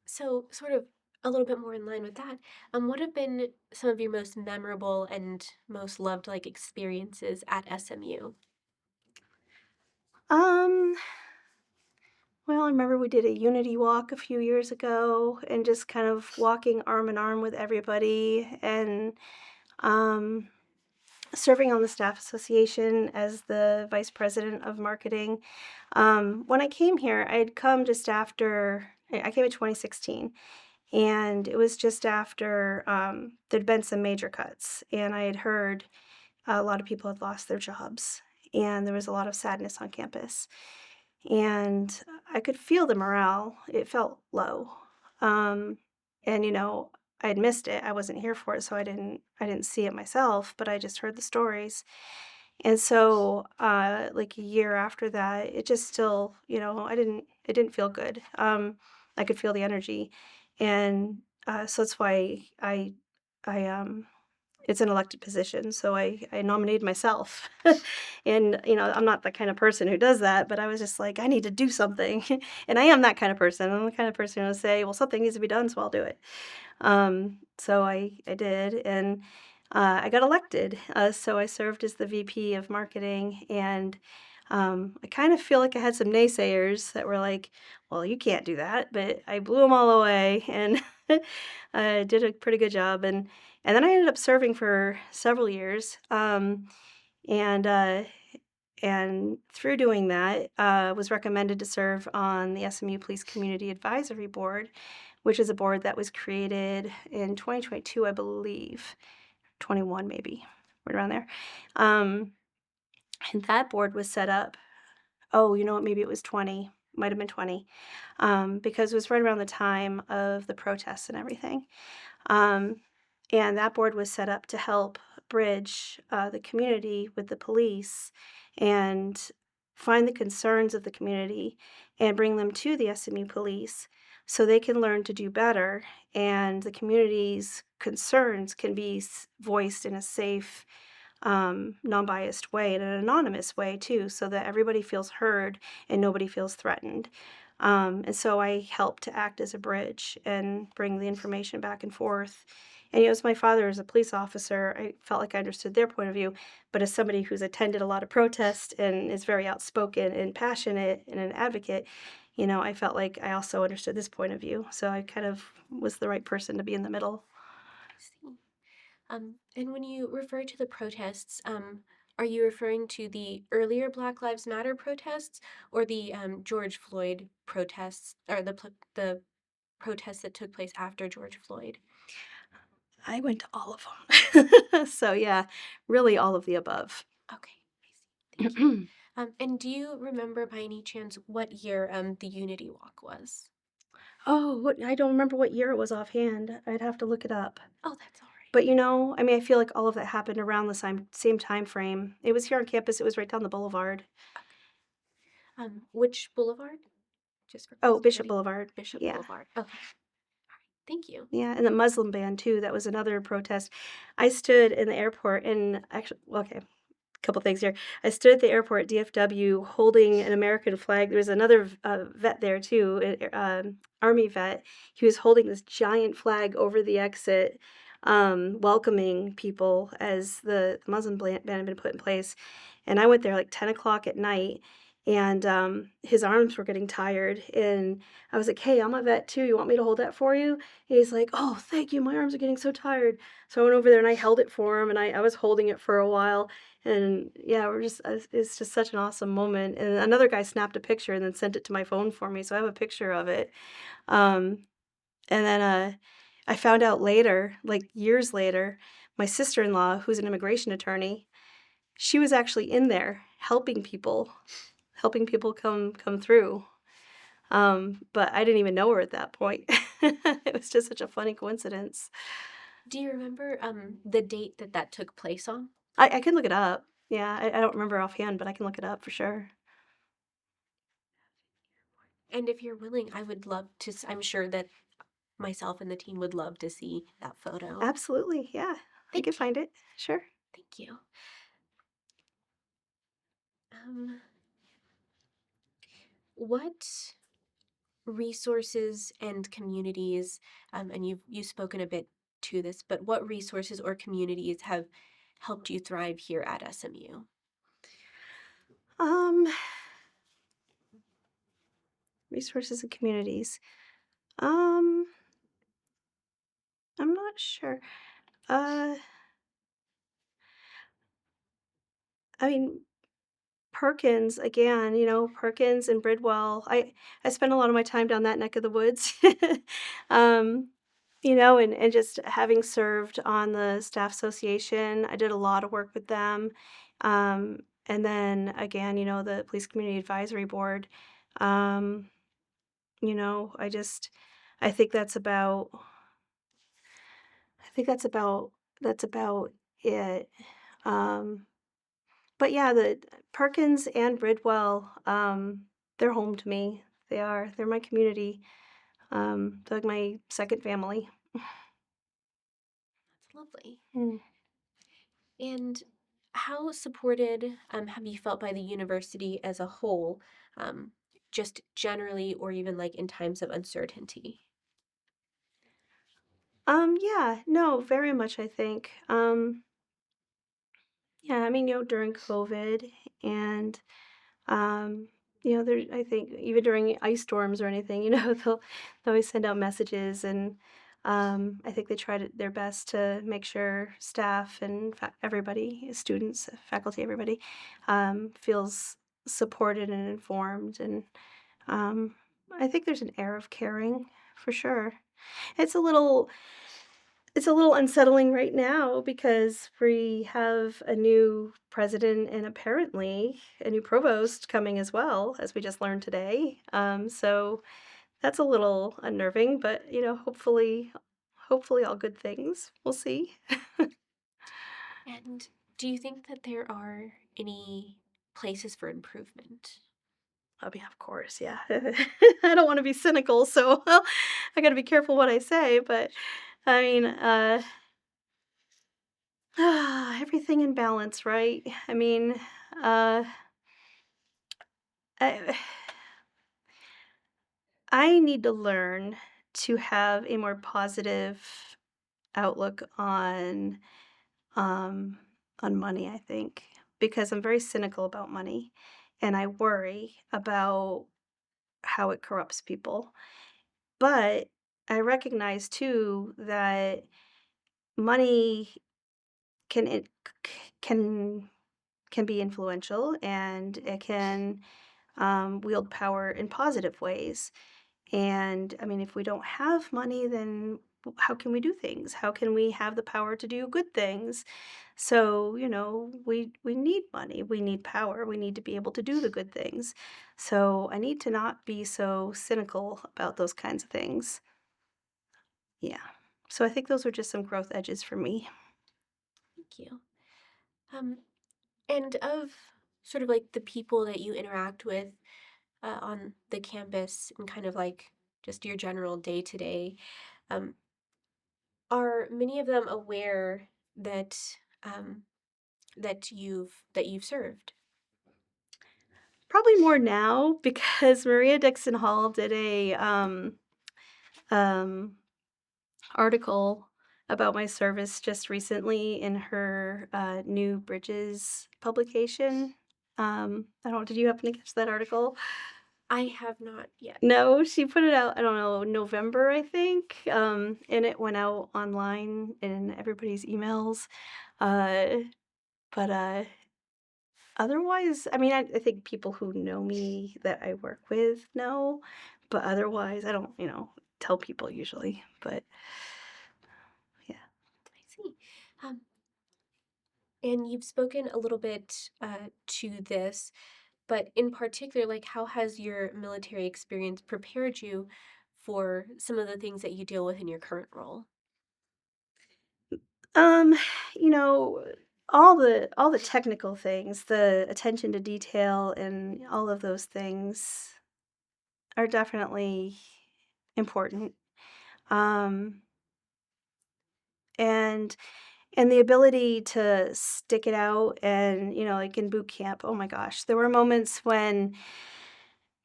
So, sort of a little bit more in line with that, what have been some of your most memorable and most loved like experiences at SMU? Um, well, I remember we did a unity walk a few years ago and just kind of walking arm in arm with everybody and um, serving on the staff association as the vice president of marketing. When I came here, I had come just after, I came in 2016, and it was just after there'd been some major cuts, and I had heard a lot of people had lost their jobs, and there was a lot of sadness on campus. And I could feel the morale. It felt low. Um, and I had missed it. I wasn't here for it, so I didn't see it myself, but I just heard the stories. And so, like a year after that, it just still, it didn't feel good. I could feel the energy, and so that's why I it's an elected position, so I nominated myself. And, I'm not the kind of person who does that, but I was just like, "I need to do something." And I am that kind of person. I'm the kind of person who'll say, "Well, something needs to be done, so I'll do it." So I did, and, I got elected. So I served as the VP of marketing, and, I kind of feel like I had some naysayers that were like, "Well, you can't do that," but I blew them all away, and I did a pretty good job, and then I ended up serving for several years, and, uh, and through doing that, was recommended to serve on the SMU Police Community Advisory Board, which is a board that was created in 2022, I believe, 21 maybe, right around there. Um, and that board was set up, oh, you know what, maybe it was 20, might have been 20, because it was right around the time of the protests and everything. Um, and that board was set up to help bridge the community with the police and find the concerns of the community and bring them to the SMU police so they can learn to do better and the community's concerns can be voiced in a safe, non-biased way and an anonymous way too, so that everybody feels heard and nobody feels threatened. And so I helped to act as a bridge and bring the information back and forth. And as my father is a police officer, I felt like I understood their point of view. But as somebody who's attended a lot of protests and is very outspoken and passionate and an advocate, I felt like I also understood this point of view. So I kind of was the right person to be in the middle. I see. And when you refer to the protests, are you referring to the earlier Black Lives Matter protests or the George Floyd protests, or the protests that took place after George Floyd? I went to all of them. So yeah, really all of the above. Okay, I see. Thank you. And do you remember by any chance what year the Unity Walk was? Oh, I don't remember what year it was offhand. I'd have to look it up. Oh, that's all right. But, I mean, I feel like all of that happened around the same time frame. It was here on campus, it was right down the boulevard. Okay. Which boulevard? Just for Oh, Bishop curiosity. Boulevard. Bishop Yeah. Boulevard. Okay. All right. Thank you. Yeah, and the Muslim ban too, that was another protest. I stood in the airport and actually, well, okay, couple things here. I stood at the airport, DFW, holding an American flag. There was another vet there too, Army vet. He was holding this giant flag over the exit, welcoming people as the Muslim ban had been put in place. And I went there like 10 o'clock at night, and his arms were getting tired. And I was like, "Hey, I'm a vet too. You want me to hold that for you?" And he's like, "Oh, thank you. My arms are getting so tired." So I went over there and I held it for him, and I was holding it for a while. And yeah, it's just such an awesome moment. And another guy snapped a picture and then sent it to my phone for me, so I have a picture of it. Um, and then I found out later, like years later, my sister-in-law, who's an immigration attorney, she was actually in there helping people come through. But I didn't even know her at that point. It was just such a funny coincidence. Do you remember the date that that took place on? I can look it up. Yeah, I don't remember offhand, but I can look it up for sure. And if you're willing, I would love to. I'm sure that myself and the team would love to see that photo. Absolutely, yeah. I can Thank you. find it. Sure. Thank you. Um, what resources and communities, and you've spoken a bit to this, but what resources or communities have helped you thrive here at SMU? Um, resources and communities. Um, I'm not sure. Uh, I mean, Perkins again, Perkins and Bridwell. I spend a lot of my time down that neck of the woods. um, and just having served on the staff association, I did a lot of work with them. And then again, the police community advisory board. Um, I just I think that's about it. Um, But yeah, the Perkins and Bridwell, they're home to me. They are. They're my community. They're like my second family. That's lovely. Mm. And how supported have you felt by the university as a whole, um, just generally, or even like in times of uncertainty? Yeah, no, very much, I think. Yeah, I mean, during COVID and there I think even during ice storms or anything, they'll always send out messages and I think they try their best to make sure staff and everybody, students, faculty, everybody feels supported and informed and um, I think there's an air of caring for sure. It's a little it's a little unsettling right now because we have a new president and apparently a new provost coming as well, as we just learned today. So that's a little unnerving, but hopefully all good things. We'll see. And do you think that there are any places for improvement? Oh yeah, of course, yeah. I don't want to be cynical, so I got to be careful what I say, but I mean, everything in balance, right? I mean, uh, I, I need to learn to have a more positive outlook um on money, I think, because I'm very cynical about money and I worry about how it corrupts people. But I recognize too that money can it can can be influential and it can wield power in positive ways. And I mean, if we don't have money, then how can we do things? How can we have the power to do good things? So, we need money, we need power, we need to be able to do the good things. So, I need to not be so cynical about those kinds of things. Yeah. So, I think those are just some growth edges for me. Thank you. Um, and of sort of like the people that you interact with on the campus and kind of like just your general day to day, um, are many of them aware that um, that you've served? Probably more now because Maria Dixon Hall did a um article about my service just recently in her new Bridges publication. I don't. Did you happen to catch that article? I have not yet. No, she put it out. I don't know, November, I think. And it went out online in everybody's emails. Uh, but otherwise, I mean, I think people who know me that I work with know, but otherwise, I don't, tell people usually. But yeah. I see. Um, and you've spoken a little bit to this, but in particular, like how has your military experience prepared you for some of the things that you deal with in your current role? Um, you know, all the technical things, the attention to detail and all of those things are definitely important. Um, and and the ability to stick it out and, like in boot camp, oh my gosh, there were moments when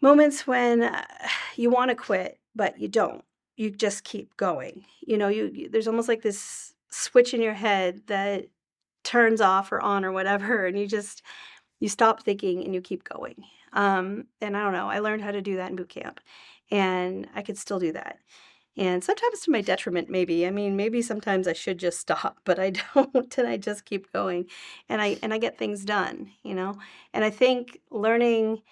you want to quit, but you don't. You just keep going. There's almost like this switch in your head that turns off or on or whatever, and you stop thinking and you keep going. And I don't know, I learned how to do that in boot camp, and I could still do that. And sometimes to my detriment, maybe. I mean, maybe sometimes I should just stop, but I don't, and I just keep going, and I get things done. And I think learning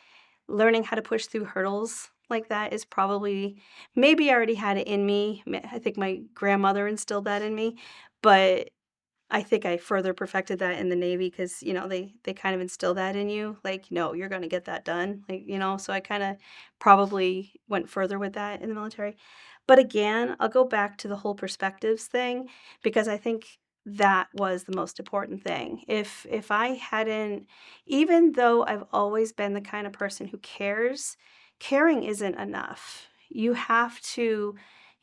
how to push through hurdles like that is probably maybe I already had it in me. I think my grandmother instilled that in me, but I think I further perfected that in the Navy because, they kind of instill that in you, like, "No, you're gonna get that done," like, so I kinda probably went further with that in the military. But again, I'll go back to the whole perspectives thing because I think that was the most important thing. If I hadn't, even though I've always been the kind of person who cares, caring isn't enough. You have to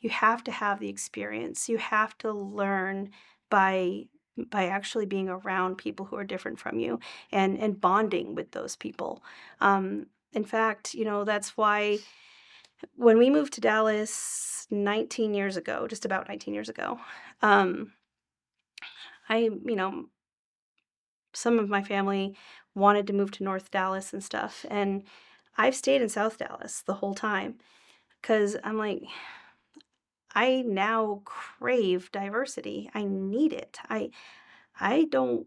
have the experience. You have to learn by actually being around people who are different from you and bonding with those people. In fact, that's why when we moved to Dallas 19 years ago, just about 19 years ago, um, some of my family wanted to move to North Dallas and stuff, and I've stayed in South Dallas the whole time because I'm like, I now crave diversity. I need it. I don't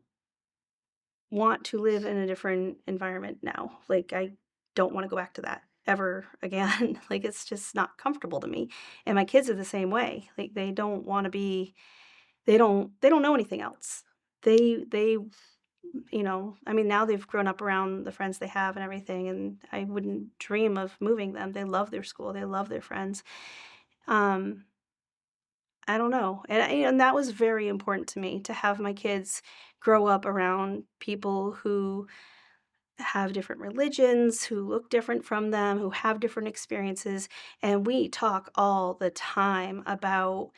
want to live in a different environment now. Like, I don't want to go back to that ever again. Like, it's just not comfortable to me. And my kids are the same way. Like, they don't want to be. They don't know anything else. They I mean, now they've grown up around the friends they have and everything, and I wouldn't dream of moving them. They love their school, they love their friends. Um, I don't know, and that was very important to me to have my kids grow up around people who have different religions, who look different from them, who have different experiences, and we talk all the time about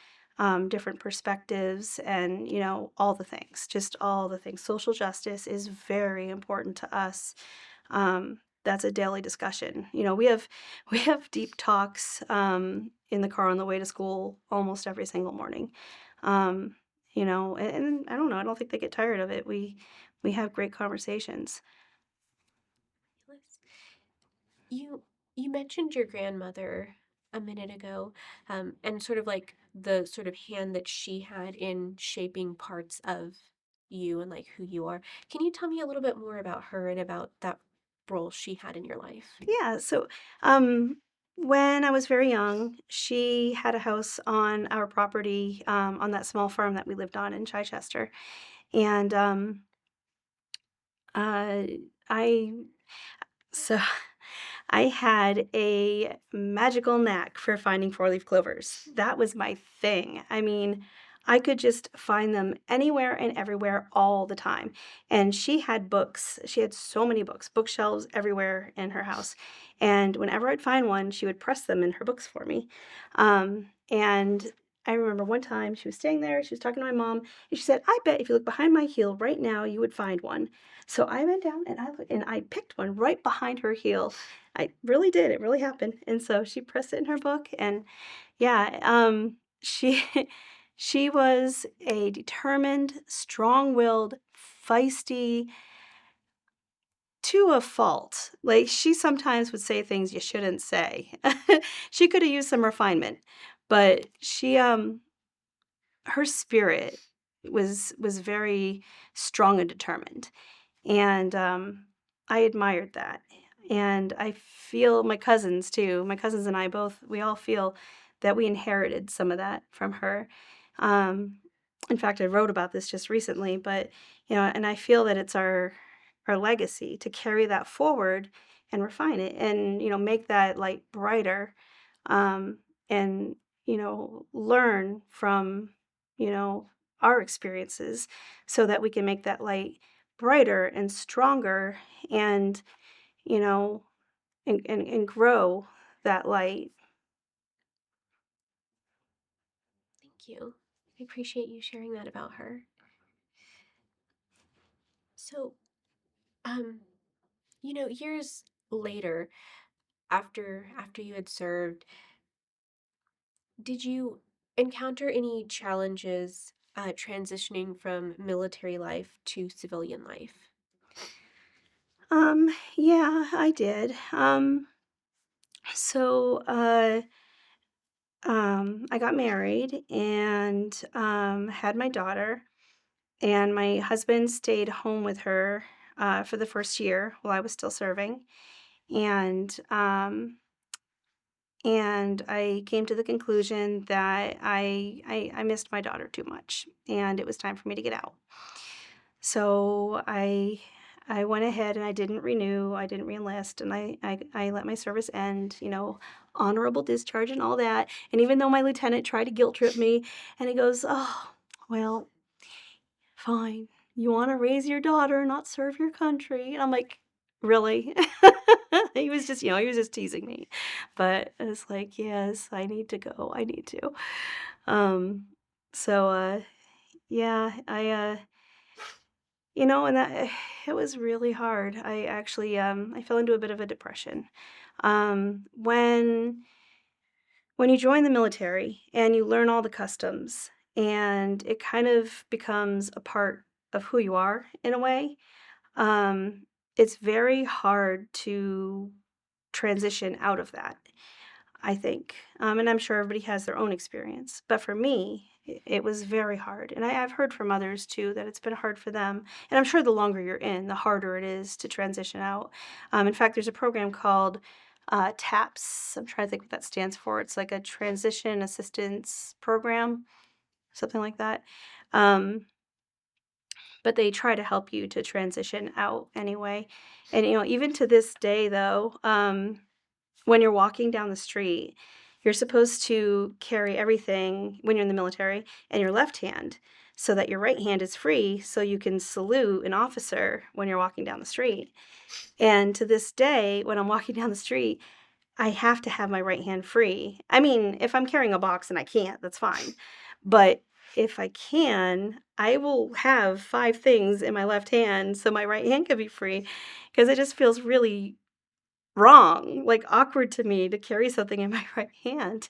different perspectives and all the things, just all the things. Social justice is very important to us. That's a daily discussion. We have deep talks in the car on the way to school almost every single morning. Um, and I don't know. I don't think they get tired of it. We have great conversations. Fabulous. You mentioned your grandmother a minute ago, and sort of like the sort of hand that she had in shaping parts of you and like who you are. Can you tell me a little bit more about her and about that role she had in your life? Yeah, so, um, when I was very young, she had a house on our property, on that small farm that we lived on in Chichester, and, uh, I so I had a magical knack for finding four-leaf clovers. That was my thing. I mean, I could just find them anywhere and everywhere all the time. And she had books. She had so many books, bookshelves everywhere in her house. And whenever I'd find one, she would press them in her books for me. And I remember one time she was staying there, she was talking to my mom, and she said, "I bet if you look behind my heel right now, you would find one." So I went down and I picked one right behind her heel. I really did, it really happened, and so she pressed it in her book, and yeah, she she was a determined, strong-willed, feisty to a fault. Like, she sometimes would say things you shouldn't say. She coulda used some refinement, but her spirit was very strong and determined. And, I admired that, and I feel my cousins and I both, we all feel that we inherited some of that from her. Um, in fact, I wrote about this just recently, but, and I feel that it's our legacy to carry that forward and refine it and, make that light brighter, and, learn from, you know, our experiences so that we can make that light brighter and stronger and, you know, and grow that light. Thank you. I appreciate you sharing that about her. So, um, years later, after you had served, did you encounter any challenges transitioning from military life to civilian life? Yeah, I did. So, I got married and had my daughter, and my husband stayed home with her for the first year while I was still serving, and I came to the conclusion that I missed my daughter too much, and it was time for me to get out. So I went ahead and I didn't renew, I didn't reenlist, and I let my service end, honorable discharge and all that. And even though my lieutenant tried to guilt trip me, and he goes, "Oh, well, "Fine. You wanna raise your daughter, not serve your country." And I'm like, "Really?" He was just, he was just teasing me. But it's like, "Yes, I need to go. I need to." Um, so, yeah, and that it was really hard. I actually, I fell into a bit of a depression. When you join the military and you learn all the customs, and it kind of becomes a part of who you are in a way, um, it's very hard to transition out of that, I think. And I'm sure everybody has their own experience. But for me, it was very hard. And I've heard from others too that it's been hard for them. And I'm sure the longer you're in, the harder it is to transition out. In fact, there's a program called TAPS. I'm trying to think what that stands for. It's like a transition assistance program, something like that. Um, but they try to help you to transition out anyway. And, even to this day, though, when you're walking down the street, you're supposed to carry everything when you're in the military in your left hand so that your right hand is free so you can salute an officer when you're walking down the street. And to this day, when I'm walking down the street, I have to have my right hand free. I mean, if I'm carrying a box and I can't, that's fine. But if I can, I will have 5 things in my left hand so my right hand can be free because it just feels really wrong, like, awkward to me to carry something in my right hand.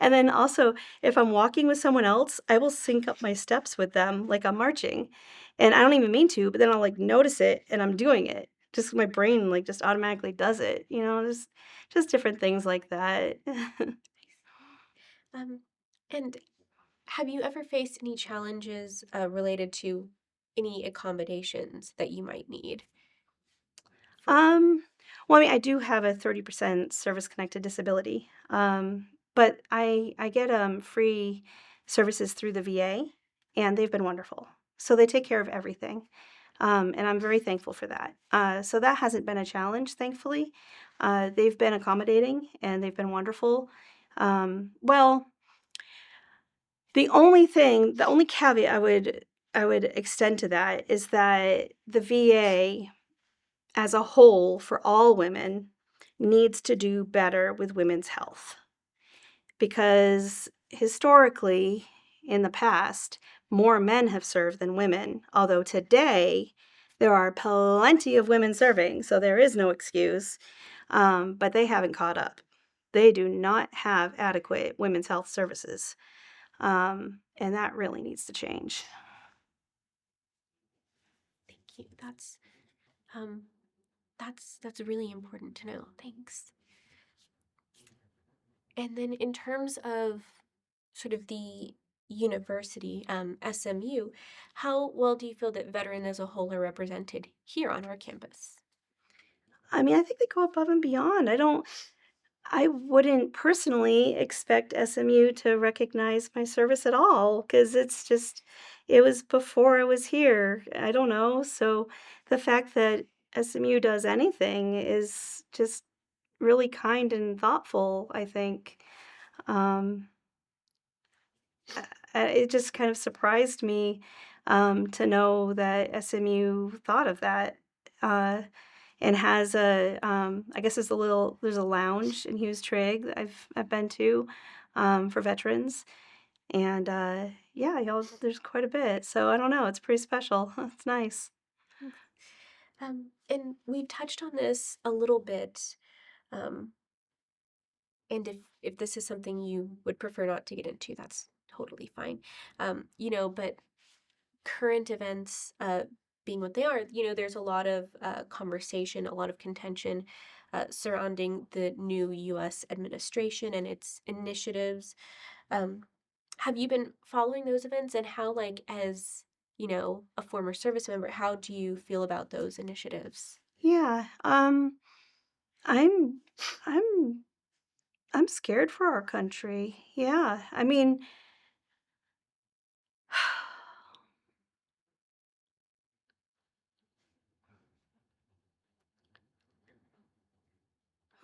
And then also, if I'm walking with someone else, I will sync up my steps with them like I'm marching, and I don't even mean to, but then I'll, like, notice it and I'm doing it. Just my brain, like, just automatically does it, just different things like that. Um, and have you ever faced any challenges related to any accommodations that you might need for? Um, well, I mean, I do have a 30% service-connected disability, but I get, free services through the VA, and they've been wonderful. So they take care of everything, and I'm very thankful for that. So that hasn't been a challenge, thankfully. They've been accommodating, and they've been wonderful. Well, the only caveat I would extend to that is that the VA as a whole for all women needs to do better with women's health because historically in the past more men have served than women, although today there are plenty of women serving, so there is no excuse. But they haven't caught up. They do not have adequate women's health services, and that really needs to change. Thank you. Um that's really important to know. Thanks. And then in terms of sort of the university, SMU, how well do you feel that veterans as a whole are represented here on our campus? I mean, I think they go above and beyond. I wouldn't personally expect SMU to recognize my service at all because it was before I was here. I don't know. So the fact that SMU does anything is just really kind and thoughtful, I think. Um, it just kind of surprised me to know that SMU thought of that. Uh, and has I guess there's a lounge in Hughes Trigg that I've been to, for veterans, and, yeah, there's quite a bit, so I don't know, it's pretty special. It's nice. Thanks. And we've touched on this a little bit, um, and if this is something you would prefer not to get into, that's totally fine. But current events being what they are, there's a lot of conversation, a lot of contention surrounding the new U.S. administration and its initiatives. Um, have you been following those events, and how, like, as a former service member, how do you feel about those initiatives? Yeah, I'm I'm I'm scared for our country. Yeah, I mean,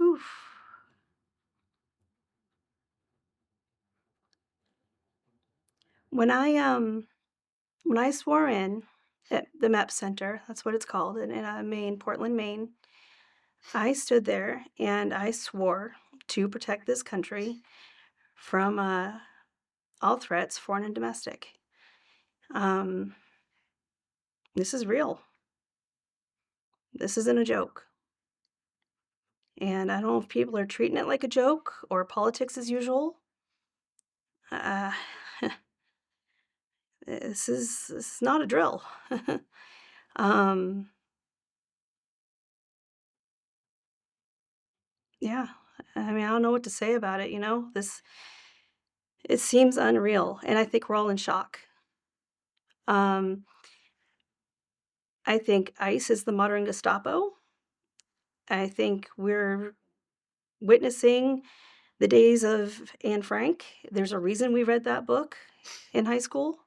oof. When I, When I swore in at the MEP Center, that's what it's called, in Maine, Portland, Maine, I stood there and I swore to protect this country from, all threats, foreign and domestic. Um, this is real. This isn't a joke. And I don't know if people are treating it like a joke or politics as usual. Uh, this is not a drill. um, yeah, I mean, I don't know what to say about it. This it seems unreal, and I think we're all in shock. Um, I think ICE is the modern Gestapo. I think we're witnessing the days of Anne Frank. There's a reason we read that book in high school.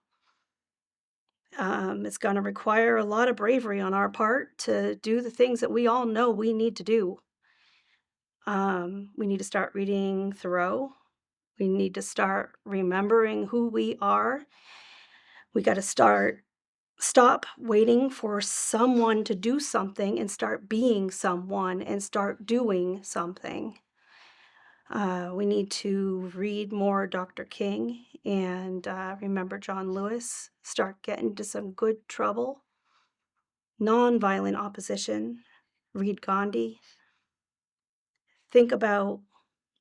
It's going to require a lot of bravery on our part to do the things that we all know we need to do. We need to start reading Thoreau. We need to start remembering who we are. We got to stop waiting for someone to do something and start being someone and start doing something. We need to read more Dr. King and remember John Lewis, start getting into some good trouble. Nonviolent opposition, read Gandhi. Think about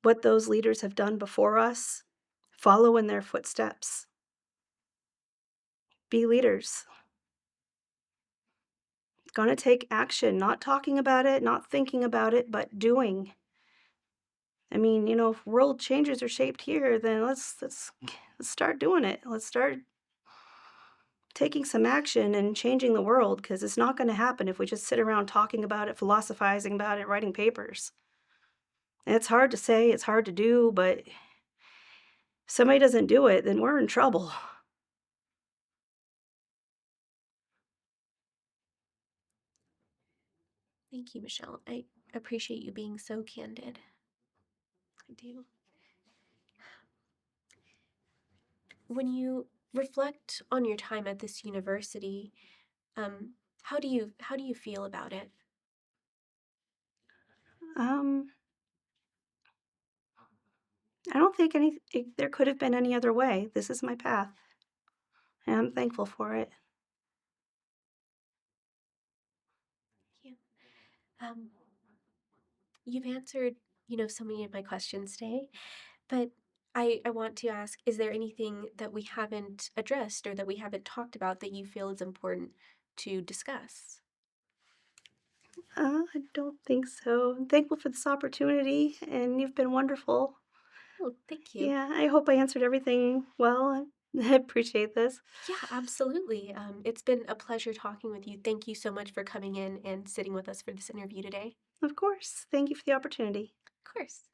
what those leaders have done before us. Follow in their footsteps. Be leaders. It's going to take action, not talking about it, not thinking about it, but doing. I mean, if world changes are shaped here, then let's start doing it. Let's start taking some action and changing the world, because it's not going to happen if we just sit around talking about it, philosophizing about it, writing papers. And it's hard to say, it's hard to do, but if somebody doesn't do it, then we're in trouble. Thank you, Michelle. I appreciate you being so candid. I do. When you reflect on your time at this university, how do you feel about it? Um, I don't think there could have been any other way. This is my path, and I'm thankful for it. Thank you. You've answered, so many of my questions today, but I want to ask, is there anything that we haven't addressed or that we haven't talked about that you feel is important to discuss? I don't think so. I'm thankful for this opportunity, and you've been wonderful. Oh, thank you. Yeah, I hope I answered everything well. I appreciate this. Yeah, absolutely. It's been a pleasure talking with you. Thank you so much for coming in and sitting with us for this interview today. Of course. Thank you for the opportunity. Of course.